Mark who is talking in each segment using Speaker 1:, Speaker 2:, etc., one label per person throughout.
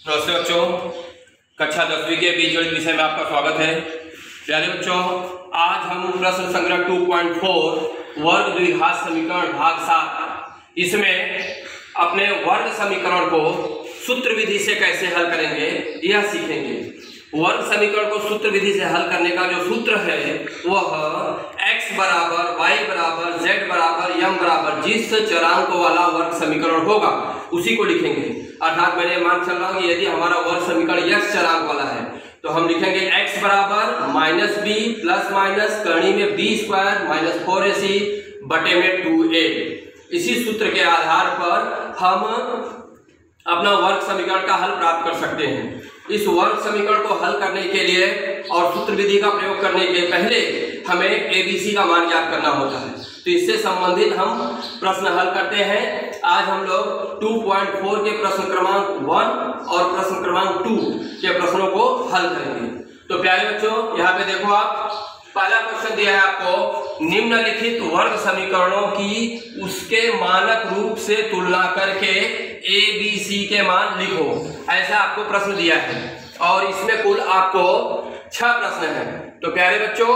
Speaker 1: नमस्ते बच्चों, कक्षा 10वीं के बीजगणित विषय में आपका स्वागत है। प्यारे बच्चों, आज हम प्रश्न संग्रह 2.4 वर्ग द्विघात समीकरण भाग 7 इसमें अपने वर्ग समीकरण को सूत्र विधि से कैसे हल करेंगे यह सीखेंगे। वर्ग समीकरण को सूत्र विधि से हल करने का जो सूत्र है वह x बराबर y बराबर z बराबर m बराबर जिस चरांक वाला वर्ग समीकरण होगा उसी को लिखेंगे। अर्थात मैंने मान चल रहा हूँ कि यदि हमारा वर्ग समीकरण x चरांक वाला है तो हम लिखेंगे x बराबर माइनस बी प्लस माइनस करनी में b स्क्वायर माइनस 4ac बटे में 2a। इसी सूत्र के आधार पर हम अपना वर्ग समीकरण का हल प्राप्त कर सकते हैं। इस वर्ग समीकरण को हल करने के लिए और सूत्र विधि का प्रयोग करने के पहले हमें ABC का मान ज्ञात करना होता है, तो इससे संबंधित हम प्रश्न हल करते हैं। आज हम लोग 2.4 के प्रश्न क्रमांक 1 और प्रश्न क्रमांक 2 के प्रश्नों को हल करेंगे। तो प्यारे बच्चों, यहाँ पे देखो, आप पहला क्वेश्चन दिया है आपको, निम्नलिखित वर्ग समीकरणों की उसके मानक रूप से तुलना करके ABC के मान लिखो। ऐसा आपको प्रश्न दिया है और इसमें कुल आपको 6 प्रश्न हैं। तो प्यारे बच्चों,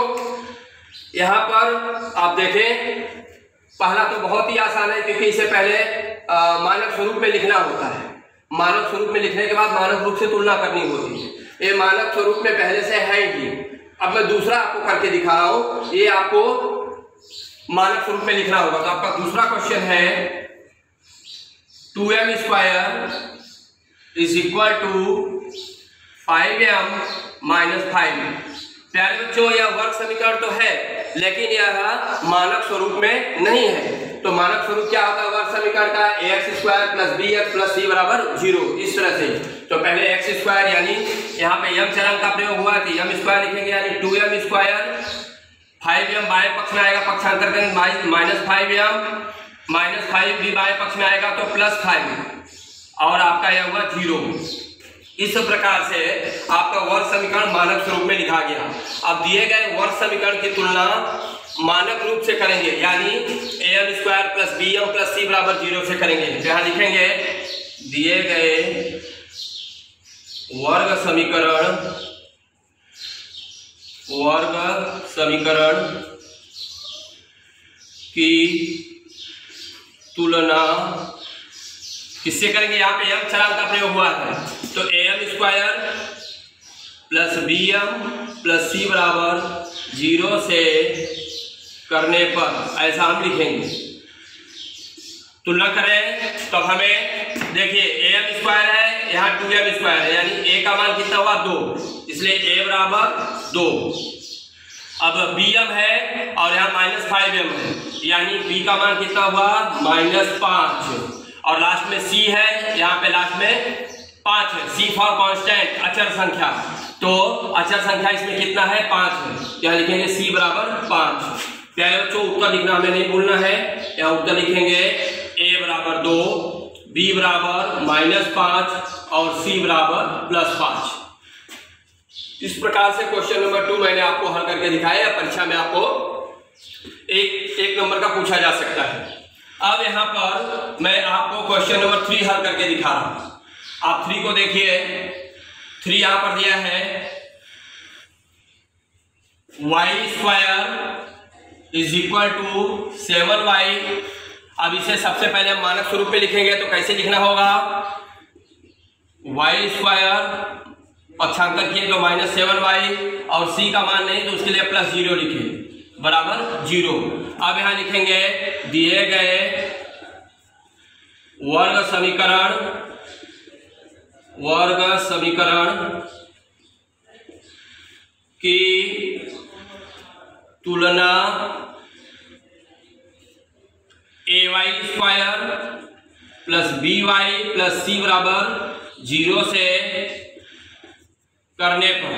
Speaker 1: यहाँ पर आप देखें, पहला तो बहुत ही आसान है क्योंकि इसे पहले मानक स्वरूप में लिखना होता है। मानक स्वरूप में लिखने के बाद मानक रूप से तुलना करनी होती है। ये मानक स्वरूप में पहले से है ही। अब मैं दूसरा आपको करके दिखा रहा हूं, ये आपको मानक स्वरूप में लिखना होगा। तो आपका दूसरा क्वेश्चन है 2m square is equal to 5m minus 5। प्यारे बच्चों, यह वर्ग समीकरण तो है लेकिन यह मानक स्वरूप में नहीं है। तो मानक स्वरूप क्या होता है वर्ग समीकरण का? ax square plus bx plus c बराबर 0। इस तरह से तो पहले x स्क्वायर यानी यहाँ पे m चरांक का प्रयोग हुआ कि m स्क्वायर लिखेंगे यानी 2m स्क्वायर, 5m बाएं पक्ष में आएगा, पक्षांतर करेंगे माइनस 5m, माइनस 5 भी बाएं पक्ष में आएगा तो प्लस 5 और आपका यह हुआ 0। इस प्रकार से आपका वर्ग समीकरण मानक स्वरूप में लिखा गया। अब दिए गए वर्ग समीकरण की तुलना मानक रूप से करेंगे यानी am square plus bm plus c बराबर 0 से करेंगे। तो यहाँ लिखेंगे दिए गए वर्ग समीकरण की तुलना किससे करेंगे? यहाँ पे m चरांक का प्रयोग हुआ है तो am square plus bm plus c बराबर 0 से करने पर ऐसा हम लिखेंगे। तुलना करें तो हमें देखिए am स्क्वायर है, यहाँ 2m स्क्वायर है यानी a का मान कितना हुआ 2, इसलिए a बराबर 2। अब bm है और यहाँ माइनस 5m है यानी b का मान कितना हुआ माइनस 5 और लास्ट में c है, यहाँ पे लास्ट में 5 है। c फॉर कांस्टेंट अचर संख्या, तो अचर संख्या इसमें कितना है 5 है। यहाँ लिखेंगे c बराबर 5। प्यारे बच्चों, उत्तर लिखना हमें नहीं भूलना है। यहाँ उत्तर लिखेंगे a बराबर 2, b बराबर माइनस 5 और c बराबर प्लस 5। इस प्रकार से क्वेश्चन नंबर 2 मैंने आपको हल करके दिखाया। परीक्षा में आपको एक नंबर का पूछा जा सकता है। अब यहाँ पर मैं आपको क्वेश्चन नंबर 3 हल करके दिखा रहा हूं। आप 3 को देखिए। 3 यहाँ पर दिया है y square is equal to 7y। अब इसे सबसे पहले हम मानक स्वरूप में लिखेंगे तो कैसे लिखना होगा? y स्क्वायर पक्षांतर किए तो माइनस 7y और c का मान नहीं तो उसके लिए प्लस 0 लिखे बराबर 0। अब यहां लिखेंगे दिए गए वर्ग समीकरण की तुलना ay square plus by plus c बराबर 0 से करने पर।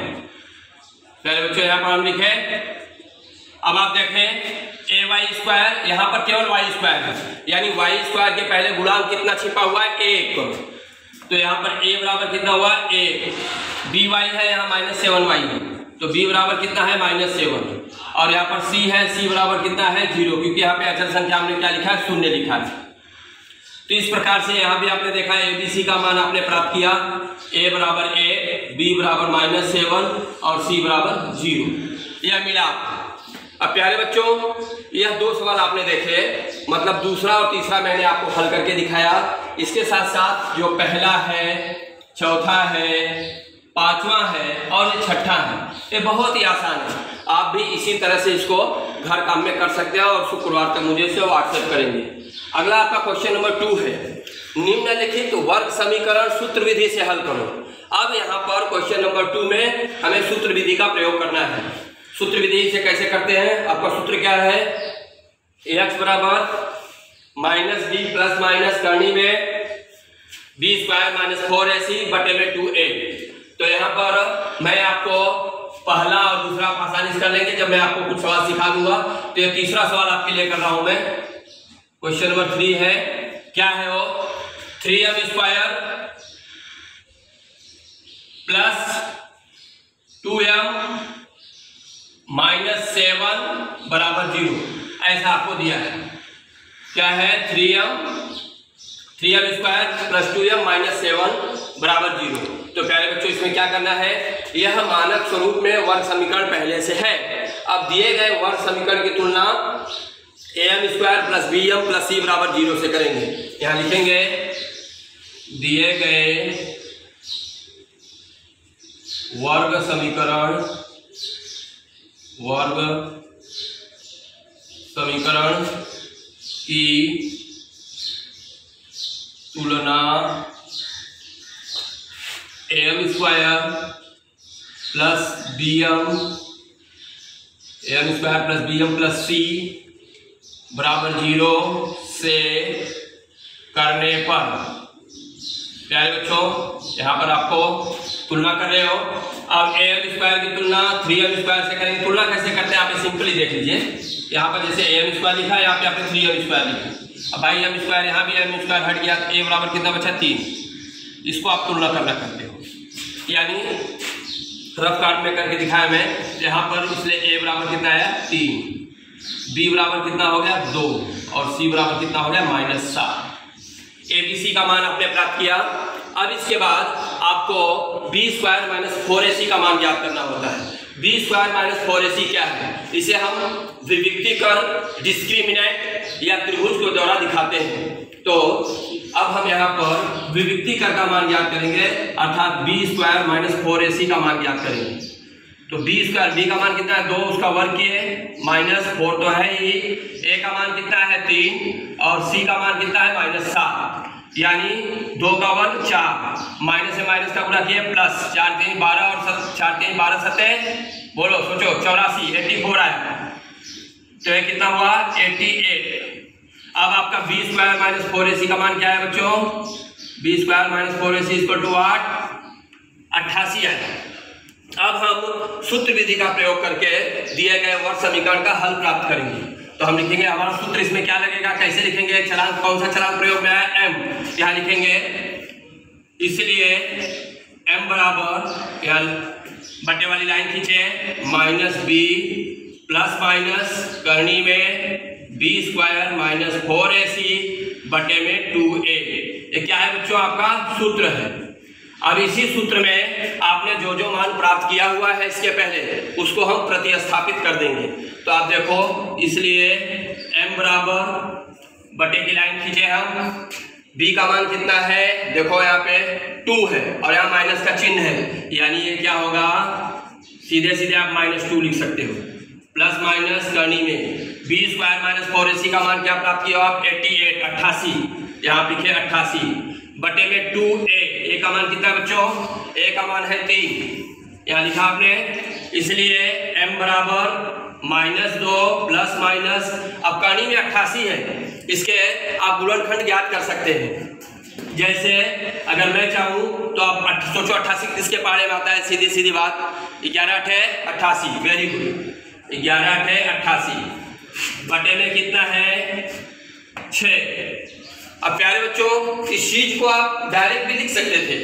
Speaker 1: पहले बच्चों यहाँ पर हम लिखे। अब आप देखें ay स्क्वायर, यहाँ पर केवल y स्क्वायर है यानी y स्क्वायर के पहले गुणांक कितना छिपा हुआ है 1, तो यहाँ पर a बराबर कितना हुआ 1। by है यहाँ माइनस 7y है तो b बराबर कितना है माइनस 7 और यहाँ पर c है, c बराबर कितना है 0 क्योंकि यहाँ पे अचर संख्या हमने क्या लिखा है 0 लिखा है। तो इस प्रकार से यहाँ भी आपने देखा ABC का मान आपने प्राप्त किया, A बराबर A, B बराबर -7 और C बराबर 0, यह मिला। अब प्यारे बच्चों, यह दो सवाल आपने देखे, मतलब दूसरा और तीसरा मैंने आपको हल करके दिखाया। इसके साथ साथ जो पहला है, चौथा है, पांचवा है और छठा है, ये बहुत ही आसान है। आप भी इसी तरह से इसको घर काम में कर सकते हैं और शुक्रवार तक मुझे से व्हाट्सएप करेंगे। अगला आपका क्वेश्चन नंबर 2 है, निम्नलिखित वर्ग समीकरण सूत्र विधि से हल करो। अब यहाँ पर क्वेश्चन नंबर 2 में हमें सूत्र विधि का प्रयोग करना है। सूत्र विधि से कैसे करते हैं? आपका सूत्र क्या है? x बराबर -b प्लस माइनस करनी में b² - 4ac बटे में 2a। तो यहाँ पर मैं आपको पहला और दूसरा आसानी से कर लेंगे जब मैं आपको कुछ सवाल सिखा दूंगा। तो ये तीसरा सवाल आपके लिए कर रहा हूं मैं। क्वेश्चन नंबर 3 है, क्या है वो? 3m² प्लस 2m -7 बराबर 0, ऐसा आपको दिया है। क्या है? 3m² प्लस 2m -7 बराबर 0। तो प्यारे बच्चों, इसमें क्या करना है? यह मानक स्वरूप में वर्ग समीकरण पहले से है। अब दिए गए वर्ग समीकरण की तुलना am² plus bm plus c बराबर 0 से करेंगे। यहां लिखेंगे दिए गए वर्ग समीकरण की तुलना am² plus bm plus c बराबर 0 से करने पर, प्यारे बच्चों, यहाँ पर आपको तुलना कर रहे हो। अब am² की तुलना 3m² से करेंगे। तुलना कैसे करते हैं आप सिंपली देख लीजिए। यहाँ पर जैसे am² लिखा है, यहाँ पे आपने 3m² लिखा। अब भाई m², यहाँ भी m² हट गया, a बराबर कितना बचा? 3। इसको आप तुलना करना करते हो, यानी रफ कार्ड में करके दिखाया मैं यहाँ पर। इसलिए a बराबर कितना आया? 3, b बराबर कितना हो गया? 2 और c बराबर कितना हो गया? -7। ABC का मान आपने प्राप्त किया। अब इसके बाद आपको b² - 4ac का मान ज्ञात करना होता है। b² - 4ac क्या है? इसे हम विविक्तीकर, डिस्क्रिमिनेंट या त्रिभुज के द्वारा दिखाते हैं। तो अब हम यहाँ पर विविक्तीकर का मान ज्ञात करेंगे, अर्थात b² - 4ac का मान ज्ञात करेंगे। तो b² का मान कितना है? 2, उसका वर्ग किए, -4 तो है ही, a का मान कितना है? 3 और c का मान कितना है? -7, यानी 2 का वर्ग 4, माइनस से माइनस का गुणा किए, प्लस 4 3 12 और 4 3 12 7, बोलो सोचो, 84, 84 आया। तो ये कितना हुआ? 88। अब आपका b² - 4ac का मान क्या है बच्चों? b² - 4ac = 8, 88 है। अब हम सूत्र विधि का प्रयोग करके दिए गए वर्ग समीकरण का हल प्राप्त करेंगे। तो हम लिखेंगे हमारा सूत्र इसमें क्या लगेगा, कैसे लिखेंगे? चलांक, कौन सा चलांक प्रयोग में है? m। यहाँ लिखेंगे, इसलिए m बराबर, यहाँ बटे वाली लाइन खींचे, -b प्लस माइनस करनी में b² - 4ac बटे में 2a। ये क्या है बच्चों? आपका सूत्र है। अब इसी सूत्र में आपने जो जो मान प्राप्त किया हुआ है इसके पहले, उसको हम प्रतिस्थापित कर देंगे। तो आप देखो, इसलिए m बराबर, बटे की लाइन खींचे हम, b का मान कितना है? देखो यहाँ पे 2 है और यहाँ माइनस का चिन्ह है, यानी ये क्या होगा? सीधे सीधे आप -2 लिख सकते हो। प्लस माइनस करनी में b² - 4ac का मान क्या प्राप्त किया आप? 88, 88, यहाँ लिखे 88 बटे में 2a। a का मान कितना है बच्चों? a का मान है 3, यहाँ लिखा आपने। इसलिए m बराबर -2 प्लस माइनस, अब करनी में 88 है, इसके आप गुणनखंड ज्ञात कर सकते हैं। जैसे अगर मैं चाहूँ तो आप सोचो 88 किसके पहाड़े में आता है? सीधी सीधी बात, 11 8 है 88, वेरी गुड, 11 8 है 88 बटे में कितना है? 6। अब प्यारे बच्चों, इस चीज को आप डायरेक्ट भी लिख सकते थे,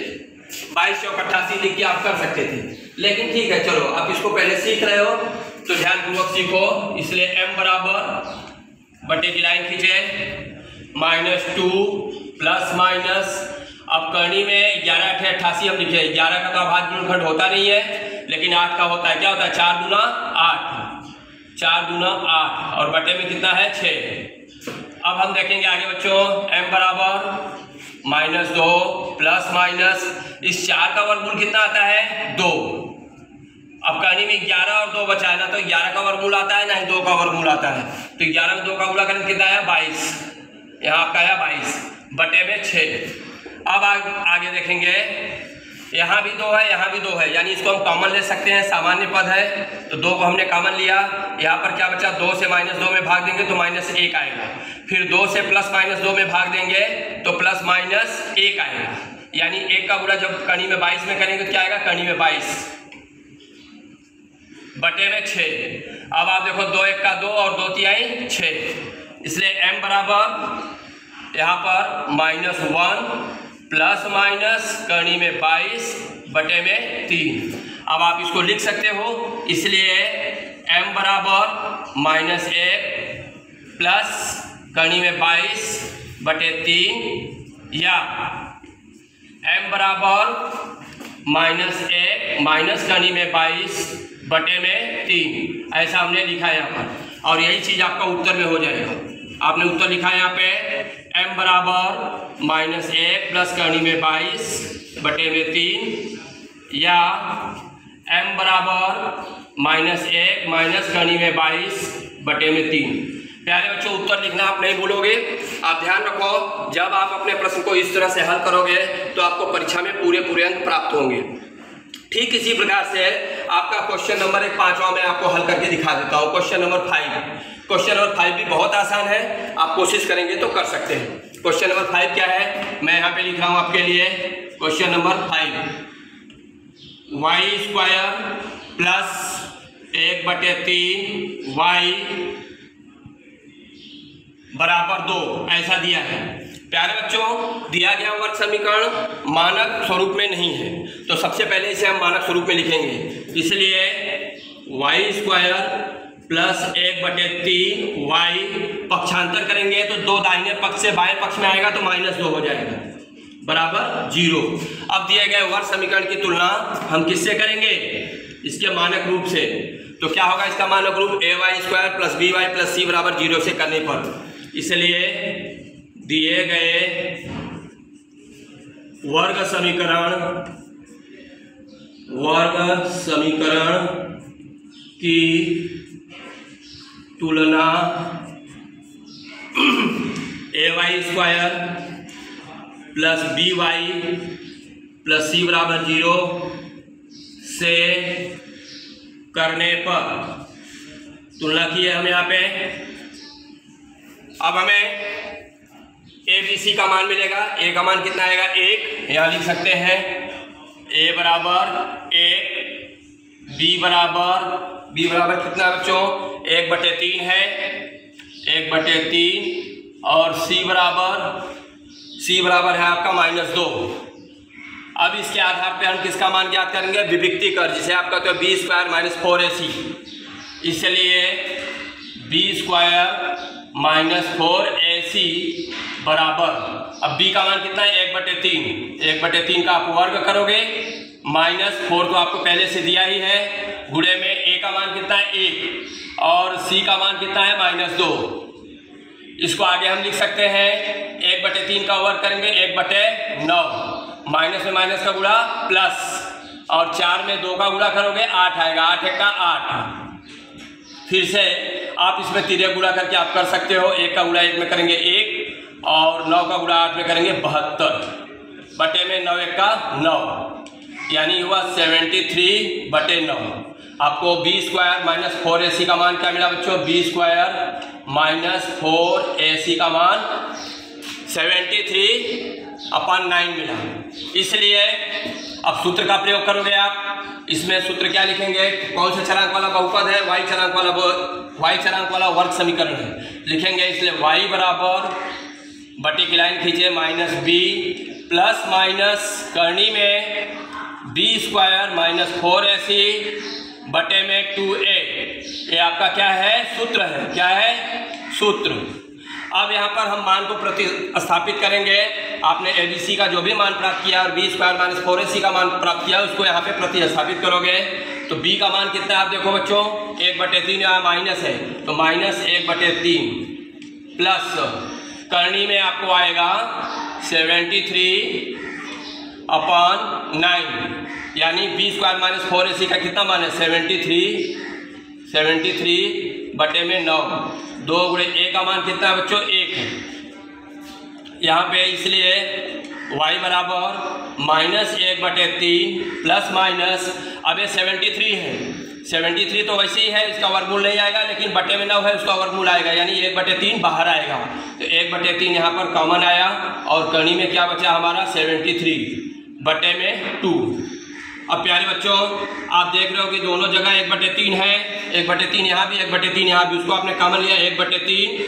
Speaker 1: 2288 लिख के आप कर सकते थे, लेकिन ठीक है, चलो आप इसको पहले सीख रहे हो तो ध्यानपूर्वक सीखो। इसलिए m बराबर, बटे की लाइन खींचे, -2 प्लस माइनस, अब करनी में 11 8 88 हम लिखे, 11 का तो अभाज्य गुणनखंड होता नहीं है, लेकिन 8 का होता है। क्या होता है? 4 दूना 8, 4 दूना 8 और बटे में कितना है? 6। अब हम देखेंगे आगे बच्चों, m बराबर -2 प्लस माइनस, इस 4 का वर्गमूल कितना आता है? 2। अब कहानी में 11 और 2 बचा है ना, तो 11 का वर्गमूल आता है ना ही 2 का वर्गमूल आता है, तो 11 में 2 का गुणा करें कितना है? 22। यहाँ आपका है 22 बटे में 6। अब आगे देखेंगे, यहाँ भी 2 है, यहाँ भी 2 है, यानी इसको हम कॉमन ले सकते हैं, सामान्य पद है, तो 2 को हमने कॉमन लिया। यहाँ पर क्या बचा? 2 से -2 में भाग देंगे तो -1 आएगा, फिर 2 से +-2 में भाग देंगे तो +-1 आएगा, यानी 1 का गुणा जब कणी में 22 में करेंगे तो क्या आएगा? कणी में 22 बटे में 6। अब आप देखो 2 1 का 2 और 2 3 6, इसलिए m बराबर यहाँ पर -1 प्लस माइनस कणी में 22 बटे में 3। अब आप इसको लिख सकते हो, इसलिए m बराबर -1 प्लस कणी में 22 बटे 3 या m बराबर -1 माइनस कणी में 22 बटे में 3, ऐसा हमने लिखा है यहाँ पर, और यही चीज आपका उत्तर में हो जाएगा। आपने उत्तर लिखा है यहाँ पे m बराबर -1 प्लस कणी में 22 बटे में 3 या m बराबर -1 माइनस कणी में 22 बटे में 3। प्यारे बच्चों, उत्तर लिखना आप नहीं भूलोगे। आप ध्यान रखो, जब आप अपने प्रश्न को इस तरह से हल करोगे तो आपको परीक्षा में पूरे अंक प्राप्त होंगे। ठीक इसी प्रकार से आपका क्वेश्चन नंबर 5वां में आपको हल करके दिखा देता हूँ। क्वेश्चन नंबर 5, क्वेश्चन नंबर 5 भी बहुत आसान है, आप कोशिश करेंगे तो कर सकते हैं। क्वेश्चन नंबर 5 क्या है, मैं यहाँ पे लिख रहा हूँ आपके लिए। Question number 5, y² plus 1/3 y बराबर 2 ऐसा दिया है। प्यारे बच्चों, दिया गया वर्ग समीकरण मानक स्वरूप में नहीं है, तो सबसे पहले इसे हम मानक स्वरूप में लिखेंगे। इसलिए y² प्लस 1/3 y पक्षांतर करेंगे तो 2 दाहिने पक्ष से बाएं पक्ष में आएगा तो -2 हो जाएगा बराबर 0। अब दिए गए वर्ग समीकरण की तुलना हम किससे करेंगे? इसके मानक रूप से। तो क्या होगा इसका मानक रूप? ay² plus by plus c बराबर 0 से करने पर। इसलिए दिए गए वर्ग समीकरण की तुलना ay² plus by plus c बराबर 0 से करने पर तुलना की है हमने यहाँ पे। अब हमें ए बी सी का मान मिलेगा। ए का मान कितना आएगा? 1, यहाँ लिख सकते हैं ए बराबर 1, बी बराबर कितना बच्चों? 1/3 है, 1/3 और सी बराबर है आपका -2। अब इसके आधार पे हम किसका मान ज्ञात करेंगे? विभक्ति कर, जिसे आप कहते हो b² - 4ac। इसलिए b² - 4ac बराबर, अब b का मान कितना है? 1/3, 1/3 का आप वर्ग करोगे, -4 तो आपको पहले से दिया ही है, गुणे में a का मान कितना है? 1 और c का मान कितना है? -2। इसको आगे हम लिख सकते हैं 1/3 का वर्ग करेंगे 1/9, माइनस में माइनस का गुणा प्लस, और 4 में 2 का गुणा करोगे 8 आएगा, 8 1 का 8। फिर से आप इसमें तिर्यक गुणा करके आप कर सकते हो, 1 का गुणा 1 में करेंगे 1 और 9 का गुणा 8 में करेंगे 72 बटे में 9 1 का 9, यानी हुआ 73/9। आपको b² - 4ac का मान क्या मिला बच्चों? b² - 4ac का मान 73/9 मिला। इसलिए अब सूत्र का प्रयोग करोगे आप, इसमें सूत्र क्या लिखेंगे? कौन से चरांक वाला बहुपद है? y चरांक वाला वर्ग समीकरण है, लिखेंगे। इसलिए y बराबर बटी की लाइन खींचे -b प्लस माइनस करनी में b² - 4ac बटे में 2a। ये आपका क्या है? सूत्र है। क्या है? सूत्र। अब यहाँ पर हम मान को प्रतिस्थापित करेंगे। आपने ABC का जो भी मान प्राप्त किया और B² - 4AC का मान प्राप्त किया उसको यहाँ पे प्रतिस्थापित करोगे तो B का मान कितना है आप देखो बच्चों, 1/3 यहाँ माइनस है तो -1/3 प्लस करनी में आपको आएगा 73/9 यानी B² - 4AC का कितना मान है 73/9। 2 × 1 का मान कितना है बच्चों 1 है यहाँ पे, इसलिए y बराबर -1/3 प्लस माइनस, अब ये 73 है, 73 तो वैसे ही है, इसका वर्गमूल नहीं आएगा, लेकिन बटे में 9 है उसका वर्गमूल आएगा यानी 1/3 बाहर आएगा तो 1/3 यहाँ पर कॉमन आया और करनी में क्या बचा हमारा 73/2। अब प्यारे बच्चों आप देख रहे हो कि दोनों जगह 1/3 है, 1/3 यहाँ भी 1/3 यहाँ भी, उसको आपने कॉमन लिया 1/3,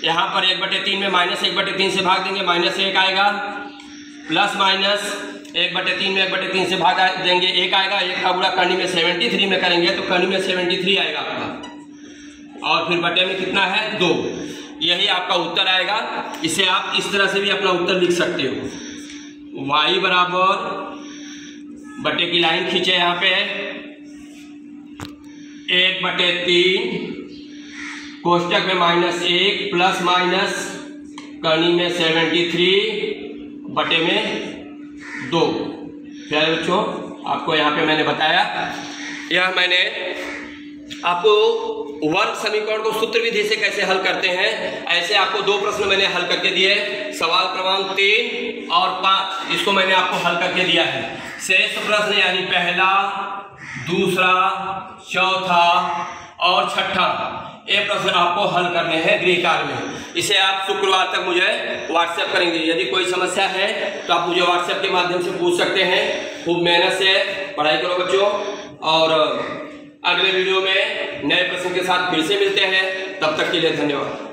Speaker 1: यहाँ पर 1/3 में -1/3 से भाग देंगे -1 आएगा, प्लस माइनस 1/3 में 1/3 से भाग देंगे 1 आएगा, 1 का गुणा करनी में 73 में करेंगे तो करनी में 73 आएगा आपका, और फिर बटे में कितना है 2, यही आपका उत्तर आएगा। इसे आप इस तरह से भी अपना उत्तर लिख सकते हो। y बराबर बटे की लाइन खींचे यहाँ पे 1/3 कोष्टक में -1 प्लस माइनस करनी में 73/2। प्यारे बच्चों आपको यहाँ पे मैंने बताया, यह मैंने आपको वर्ग समीकरण को सूत्र विधि से कैसे हल करते हैं, ऐसे आपको 2 प्रश्न मैंने हल करके दिए। सवाल क्रमांक 3 और 5 इसको मैंने आपको हल करके दिया है। शेष प्रश्न यानी पहला, दूसरा, चौथा और छठा ये प्रश्न आपको हल करने हैं गृह कार्य में। इसे आप शुक्रवार तक मुझे व्हाट्सएप करेंगे। यदि कोई समस्या है तो आप मुझे व्हाट्सएप के माध्यम से पूछ सकते हैं। खूब मेहनत से पढ़ाई करो बच्चों, और अगले वीडियो में नए प्रश्न के साथ फिर से मिलते हैं। तब तक के लिए धन्यवाद।